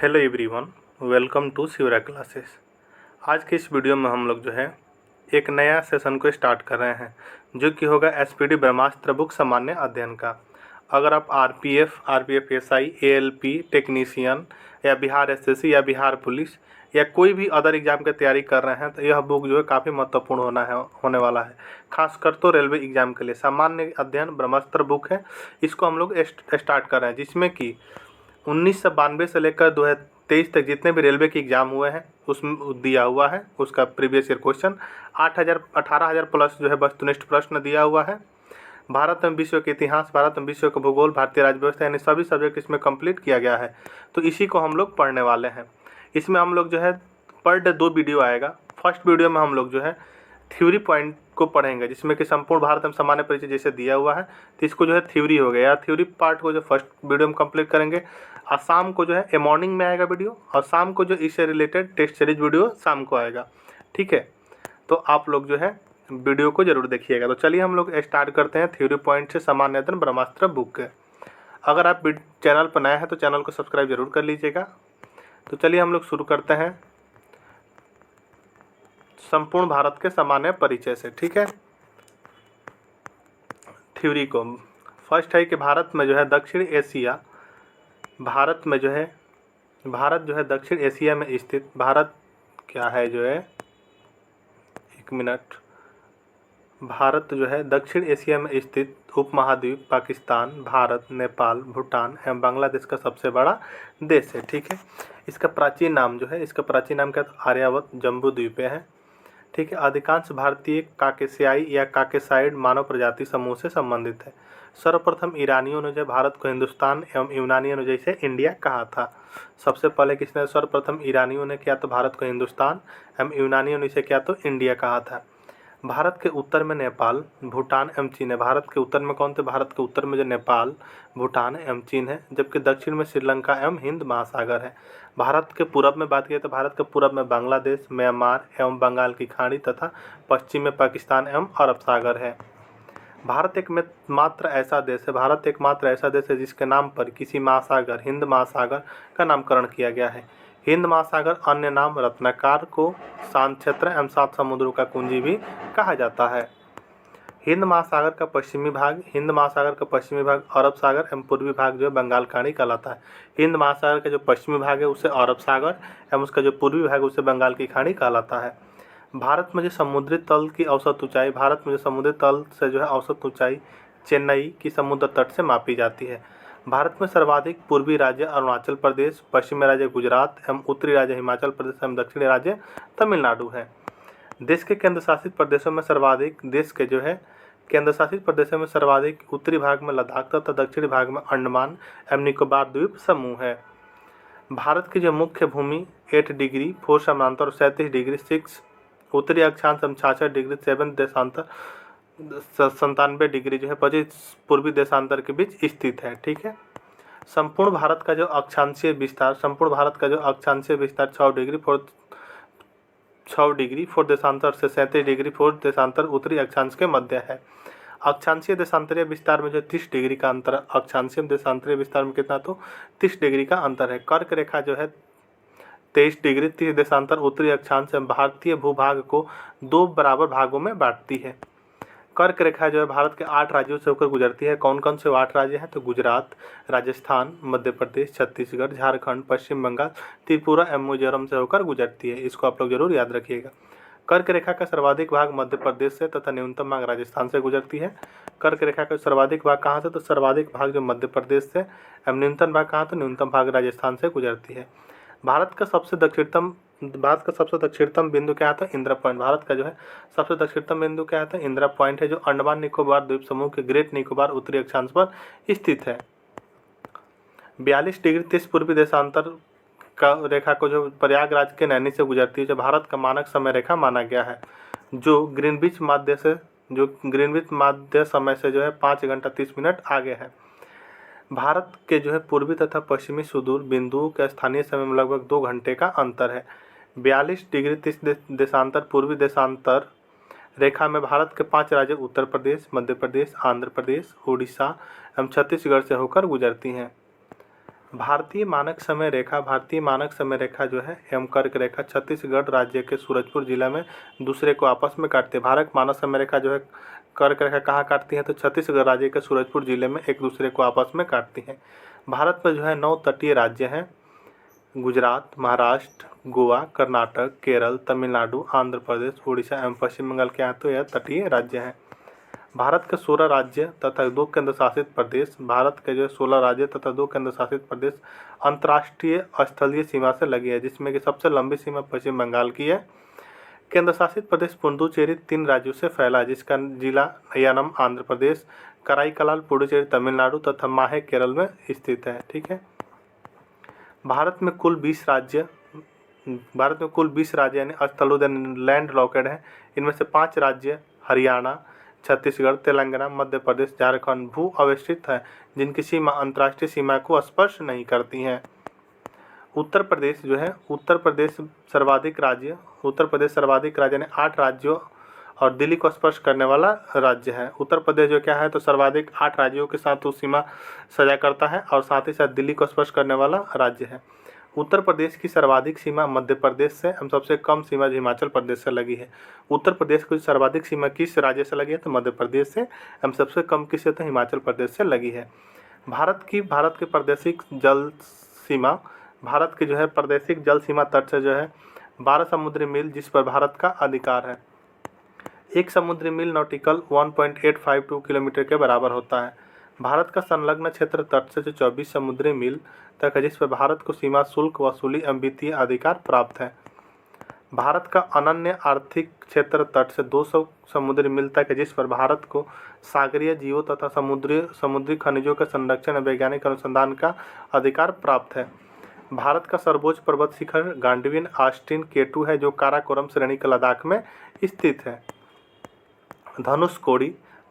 Hello everyone, welcome to Shivra classes. आज के इस वीडियो में हम लोग जो है एक नया सेशन को स्टार्ट कर रहे हैं जो कि होगा एसपीडी ब्रह्मास्त्र बुक सामान्य अध्ययन का। अगर आप आरपीएफ एसआई एएलपी टेक्नीशियन या बिहार एसएससी या बिहार पुलिस या कोई भी अदर एग्ज़ाम की तैयारी कर रहे हैं तो यह बुक जो है काफ़ी महत्वपूर्ण होने वाला है। खासकर तो रेलवे एग्ज़ाम के लिए सामान्य अध्ययन ब्रह्मास्त्र बुक है। इसको हम लोग स्टार्ट कर रहे हैं, जिसमें कि 1992 से लेकर 2023 तक जितने भी रेलवे के एग्ज़ाम हुए हैं उसमें दिया हुआ है उसका प्रीवियस ईयर क्वेश्चन। 18,000 प्लस जो है वस्तुनिष्ठ प्रश्न दिया हुआ है। भारत में विश्व के इतिहास, भारत में विश्व का भूगोल, भारतीय राज्य व्यवस्था, यानी सभी सब्जेक्ट इसमें कंप्लीट किया गया है। तो इसी को हम लोग पढ़ने वाले हैं। इसमें हम लोग जो है पर डे 2 वीडियो आएगा। फर्स्ट वीडियो में हम लोग जो है थ्योरी पॉइंट को पढ़ेंगे, जिसमें कि संपूर्ण भारत में सामान्य परिचय जैसे दिया हुआ है तो इसको जो है थ्योरी हो गया। थ्योरी पार्ट को जो फर्स्ट वीडियो में कंप्लीट करेंगे और शाम को जो है मॉर्निंग में आएगा वीडियो, और शाम को जो इससे रिलेटेड टेस्ट सीरीज वीडियो शाम को आएगा। ठीक है, तो आप लोग जो है वीडियो को जरूर देखिएगा। तो चलिए हम लोग स्टार्ट करते हैं थ्योरी पॉइंट से सामान्य अध्ययन ब्रह्मास्त्र बुक के। अगर आप चैनल पर नए हैं तो चैनल को सब्सक्राइब जरूर कर लीजिएगा। तो चलिए हम लोग शुरू करते हैं संपूर्ण भारत के सामान्य परिचय से। ठीक है, थ्योरी को फर्स्ट है कि भारत में जो है दक्षिण एशिया, भारत जो है दक्षिण एशिया में स्थित, भारत क्या है जो है एक मिनट, भारत जो है दक्षिण एशिया में स्थित उपमहाद्वीप पाकिस्तान, भारत, नेपाल, भूटान एवं बांग्लादेश का सबसे बड़ा देश है। ठीक है, इसका प्राचीन नाम क्या है? आर्यावर्त जम्बू द्वीपें है। ठीक है, अधिकांश भारतीय काकेशियाई या काकेसाइड मानव प्रजाति समूह से संबंधित है। सर्वप्रथम ईरानियों ने जो भारत को हिंदुस्तान एवं यूनानियों ने जैसे इंडिया कहा था। सबसे पहले किसने? सर्वप्रथम ईरानियों ने किया तो भारत को हिंदुस्तान एवं यूनानियों ने इसे किया तो इंडिया कहा था। भारत के उत्तर में नेपाल, भूटान एवं चीन है। भारत के उत्तर में कौन थे? भारत के उत्तर में जो नेपाल, भूटान एवं चीन है, जबकि दक्षिण में श्रीलंका एवं हिंद महासागर है। भारत के पूरब में बात करें तो भारत के पूरब में बांग्लादेश, म्यांमार एवं बंगाल की खाड़ी तथा पश्चिम में पाकिस्तान एवं अरब सागर है। भारत एकमात्र ऐसा देश है जिसके नाम पर किसी महासागर, हिंद महासागर का नामकरण किया गया है। हिंद महासागर अन्य नाम रत्नाकर को शांत क्षेत्र एवं 7 समुद्रों का कुंजी भी कहा जाता है। हिंद महासागर का पश्चिमी भाग अरब सागर एवं पूर्वी भाग जो है बंगाल खाड़ी कहलाता है। हिंद महासागर का जो पश्चिमी भाग है उसे अरब सागर एवं उसका जो पूर्वी भाग है उसे बंगाल की खाड़ी कहलाता है। भारत में जो समुद्री तल से जो है औसत ऊंचाई चेन्नई की समुद्र तट से मापी जाती है। भारत में सर्वाधिक पूर्वी राज्य अरुणाचल प्रदेश, पश्चिमी राज्य गुजरात एवं उत्तरी राज्य हिमाचल प्रदेश एवं दक्षिणी राज्य तमिलनाडु है। देश के केंद्र शासित प्रदेशों में सर्वाधिक उत्तरी भाग में लद्दाख तथा दक्षिणी भाग में अंडमान एवं निकोबार द्वीप समूह है। भारत की जो मुख्य भूमि 8 डिग्री 4 समांतर और 37 डिग्री 6 उत्तरी अक्षांश एवं 66 डिग्री 7 देशांतर 97 डिग्री जो है 25 पूर्वी देशांतर के बीच स्थित है। ठीक है, संपूर्ण भारत का जो अक्षांशीय विस्तार 6 डिग्री 4 देशांतर से 37 डिग्री 4 देशांतर उत्तरी अक्षांश के मध्य है। अक्षांशीय देशांतरीय विस्तार में जो 30 डिग्री का अंतर, अक्षांशीय देशांतरीय विस्तार में कितना? तो 30 डिग्री का अंतर है। कर्क रेखा जो है 23 डिग्री 30 देशांतर उत्तरी अक्षांश एवं भारतीय भूभाग को 2 बराबर भागों में बांटती है। कर्क रेखा जो है भारत के 8 राज्यों से होकर गुजरती है। कौन कौन से 8 राज्य हैं? तो गुजरात, राजस्थान, मध्य प्रदेश, छत्तीसगढ़, झारखंड, पश्चिम बंगाल, त्रिपुरा एवं मिजोरम से होकर गुजरती है। इसको आप लोग जरूर याद रखिएगा। कर्क रेखा का सर्वाधिक भाग मध्य प्रदेश से तथा न्यूनतम भाग राजस्थान से गुजरती है। कर्क रेखा का सर्वाधिक भाग कहाँ से? तो सर्वाधिक भाग जो मध्य प्रदेश से एवं न्यूनतम भाग कहाँ? तो न्यूनतम भाग राजस्थान से गुजरती है। भारत का सबसे दक्षिणतम बिंदु क्या था? इंदिरा पॉइंट। भारत का जो है सबसे दक्षिणतम बिंदु क्या था? इंदिरा पॉइंट है, जो अंडमान निकोबार द्वीप समूह के ग्रेट निकोबार उत्तरी अक्षांश पर स्थित है। 42 डिग्री 30 पूर्वी देशांतर का रेखा को जो प्रयागराज के नैनी से गुजरती है, जो भारत का मानक समय रेखा माना गया है, जो ग्रीनविच माध्य समय से जो है 5 घंटा 30 मिनट आगे है। भारत के जो है पूर्वी तथा पश्चिमी सुदूर बिंदुओं के स्थानीय समय में लगभग 2 घंटे का अंतर है। 42 डिग्री 30 देशांतर पूर्वी देशांतर रेखा में भारत के 5 राज्य उत्तर प्रदेश, मध्य प्रदेश, आंध्र प्रदेश, उड़ीसा एवं छत्तीसगढ़ से होकर गुजरती हैं। भारतीय मानक समय रेखा जो है एवं कर्क रेखा छत्तीसगढ़ राज्य के सूरजपुर जिला में दूसरे को आपस में काटते हैं। भारत मानक समय रेखा जो है कर्क रेखा कहाँ काटती है तो छत्तीसगढ़ राज्य के सूरजपुर जिले में एक दूसरे को आपस में काटती हैं। भारत में जो है 9 तटीय राज्य हैं, गुजरात, महाराष्ट्र, गोवा, कर्नाटक, केरल, तमिलनाडु, आंध्र प्रदेश, उड़ीसा एवं पश्चिम बंगाल के यहाँ तो यह तटीय राज्य हैं। भारत के 16 राज्य तथा 2 केंद्र शासित प्रदेश, भारत के जो 16 राज्य तथा 2 केंद्र शासित प्रदेश अंतर्राष्ट्रीय स्थलीय सीमा से लगी है, जिसमें कि सबसे लंबी सीमा पश्चिम बंगाल की है। केंद्र शासित प्रदेश पुडुचेरी 3 राज्यों से फैला है, जिसका जिला नय्यानम आंध्र प्रदेश, कराईकलाल पुडुचेरी तमिलनाडु तथा माहे केरल में स्थित है। ठीक है। भारत में कुल 20 राज्य यानी स्थलोदय लैंड लॉकेड हैं। इनमें से 5 राज्य हरियाणा, छत्तीसगढ़, तेलंगाना, मध्य प्रदेश, झारखंड भू अवस्थित है, जिनकी सीमा अंतर्राष्ट्रीय सीमा को स्पर्श नहीं करती हैं। उत्तर प्रदेश सर्वाधिक राज्य यानी 8 राज्यों और दिल्ली को स्पर्श करने वाला राज्य है। उत्तर प्रदेश जो क्या है तो सर्वाधिक 8 राज्यों के साथ वो सीमा साझा करता है और साथ ही साथ दिल्ली को स्पर्श करने वाला राज्य है। उत्तर प्रदेश की सर्वाधिक सीमा मध्य प्रदेश से एवं सबसे कम सीमा हिमाचल प्रदेश से लगी है। उत्तर प्रदेश की सर्वाधिक सीमा किस राज्य से लगी है तो मध्य प्रदेश से एवं सबसे कम किस से तो हिमाचल प्रदेश से लगी है। भारत की प्रादेशिक जल सीमा तट से जो है 12 समुद्री मील जिस पर भारत का अधिकार है। एक समुद्री मील नॉटिकल 1.852 किलोमीटर के बराबर होता है। भारत का संलग्न क्षेत्र तट से जो 24 समुद्री मील तक है, जिस पर भारत को सीमा शुल्क वसूली एवं वित्तीय अधिकार प्राप्त है। भारत का अनन्य आर्थिक क्षेत्र तट से 200 समुद्री मील तक है, जिस पर भारत को सागरीय जीवों तथा समुद्री खनिजों के संरक्षण एवं वैज्ञानिक अनुसंधान का अधिकार प्राप्त है। भारत का सर्वोच्च पर्वत शिखर गांडीविन आस्टिन केटू है, जो काराकोरम श्रेणी के लद्दाख में स्थित है।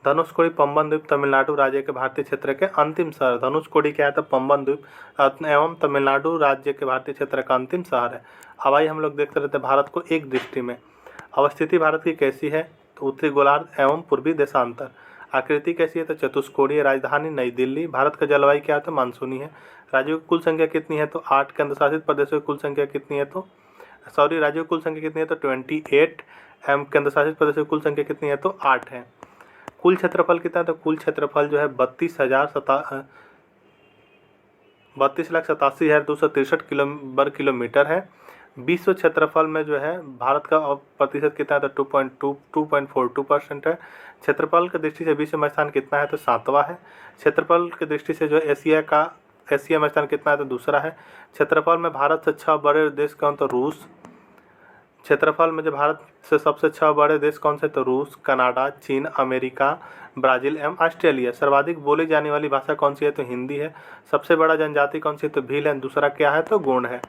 धनुषकोडी पंबन द्वीप तमिलनाडु राज्य के भारतीय क्षेत्र के अंतिम शहर। धनुषकोडी क्या है तो पंबन द्वीप एवं तमिलनाडु राज्य के भारतीय क्षेत्र का अंतिम शहर है। अब आइए हम लोग देखते रहते हैं भारत को एक दृष्टि में। अवस्थिति भारत की कैसी है तो उत्तरी गोलार्ध एवं पूर्वी देशांतर। आकृति कैसी है तो चतुष्कोणीय। राजधानी नई दिल्ली। भारत का जलवायु क्या है तो मानसूनी है। राज्यों की कुल संख्या कितनी है तो 8। केंद्र शासित प्रदेशों की कुल संख्या कितनी है तो राज्यों की कुल संख्या कितनी है तो 28 एवं केंद्र शासित प्रदेशों की कुल संख्या कितनी है तो 8 है। कुल क्षेत्रफल कितना है तो कुल क्षेत्रफल जो है 32,87,263 वर्ग किलोमीटर है। विश्व क्षेत्रफल में जो है भारत का प्रतिशत कितना है तो 2.42% है। क्षेत्रफल की दृष्टि से विश्व में स्थान कितना है तो 7वां है। क्षेत्रफल की दृष्टि से जो एशिया में स्थान कितना है तो दूसरा है। क्षेत्रफल में भारत से 6 बड़े देश कौन तो रूस। क्षेत्रफल में जो भारत से सबसे 6 बड़े देश कौन से तो रूस, कनाडा, चीन, अमेरिका, ब्राज़ील एवं ऑस्ट्रेलिया। सर्वाधिक बोली जाने वाली भाषा कौन सी है तो हिंदी है। सबसे बड़ा जनजाति कौन सी है तो भील है। दूसरा क्या है तो गोंड है।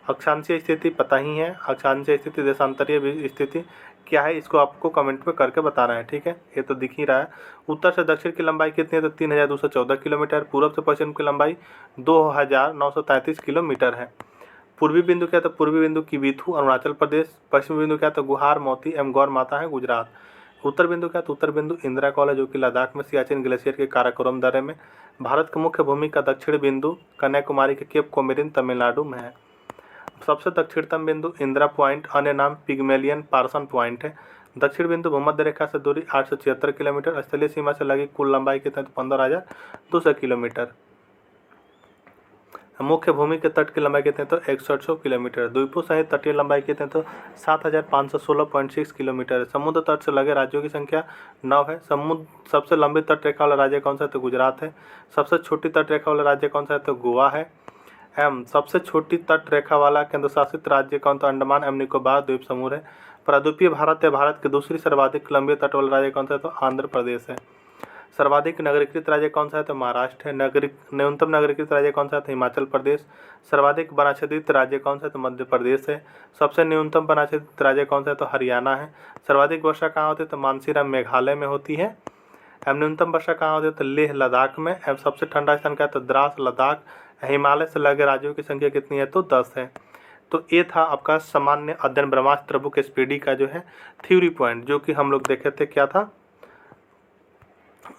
अक्षांशीय स्थिति पता ही है। अक्षांशीय स्थिति देशांतरीय स्थिति क्या है इसको आपको कमेंट में करके बताना है। ठीक है, ये तो दिख ही रहा है। उत्तर से दक्षिण की लंबाई कितनी है तो 3214 किलोमीटर। पूर्व से पश्चिम की लंबाई 2933 किलोमीटर है। पूर्वी बिंदु क्या तो पूर्वी बिंदु किबिथु अरुणाचल प्रदेश। पश्चिमी बिंदु क्या तो गुहार मोती एवं गौर माता है गुजरात। उत्तर बिंदु क्या तो उत्तर बिंदु इंदिरा कॉल है, जो कि लद्दाख में सियाचिन ग्लेशियर के काराकोरम दर्रे में। भारत की मुख्य भूमि का दक्षिण बिंदु कन्याकुमारी के केप कोमेरिन तमिलनाडु में है। सबसे दक्षिणतम बिंदु इंदिरा पॉइंट अन्य नाम पिग्मेलियन पार्सन पॉइंट है। दक्षिण बिंदु भूमध्य रेखा से दूरी 876 किलोमीटर। स्थलीय सीमा से लगी कुल लंबाई कितने 15,200 किलोमीटर। मुख्य भूमि के तट की लंबाई कितने तो 6100 किलोमीटर। द्वीपों सहित तटीय लंबाई कितने तो 7516.6 किलोमीटर। समुद्र तट से लगे राज्यों की संख्या 9 है। सबसे लंबी तट रेखा वाला राज्य कौन सा है तो गुजरात है। सबसे छोटी तट रेखा वाला राज्य कौन सा है तो गोवा है। एवं सबसे छोटी तट रेखा वाला केंद्र शासित राज्य कौन तो अंडमान एवं निकोबार द्वीप समूह है। प्रायद्वीपीय भारत है। भारत की दूसरी सर्वाधिक लंबी तट वाला राज्य कौन सा है तो आंध्र प्रदेश है। सर्वाधिक नगरीकृत राज्य कौन सा है तो महाराष्ट्र है। न्यूनतम नगरीकृत राज्य कौन सा है तो हिमाचल प्रदेश। सर्वाधिक वनाच्छादित राज्य कौन सा है तो मध्य प्रदेश है। सबसे न्यूनतम वनाच्छादित राज्य कौन सा है तो हरियाणा है। सर्वाधिक वर्षा कहाँ होती है तो मानसीराम मेघालय में होती है। एवं न्यूनतम वर्षा कहाँ होती है तो लेह लद्दाख में। एवं सबसे ठंडा स्थान क्या है तो द्रास लद्दाख। हिमालय से लगे राज्यों की संख्या कितनी है तो 10 है। तो ये था आपका सामान्य अध्ययन ब्रह्मास्त्र बुक SPD का जो है थ्योरी पॉइंट, जो कि हम लोग देखे थे क्या था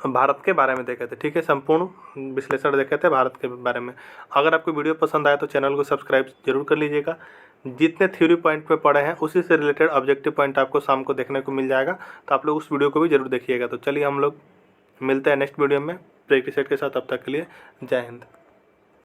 भारत के बारे में देखे थे। ठीक है, संपूर्ण विश्लेषण देखे थे भारत के बारे में। अगर आपको वीडियो पसंद आया तो चैनल को सब्सक्राइब जरूर कर लीजिएगा। जितने थ्योरी पॉइंट पे पढ़े हैं उसी से रिलेटेड ऑब्जेक्टिव पॉइंट आपको शाम को देखने को मिल जाएगा, तो आप लोग उस वीडियो को भी जरूर देखिएगा। तो चलिए हम लोग मिलते हैं नेक्स्ट वीडियो में प्रैक्टिस सेट के साथ। तब तक के लिए जय हिंद।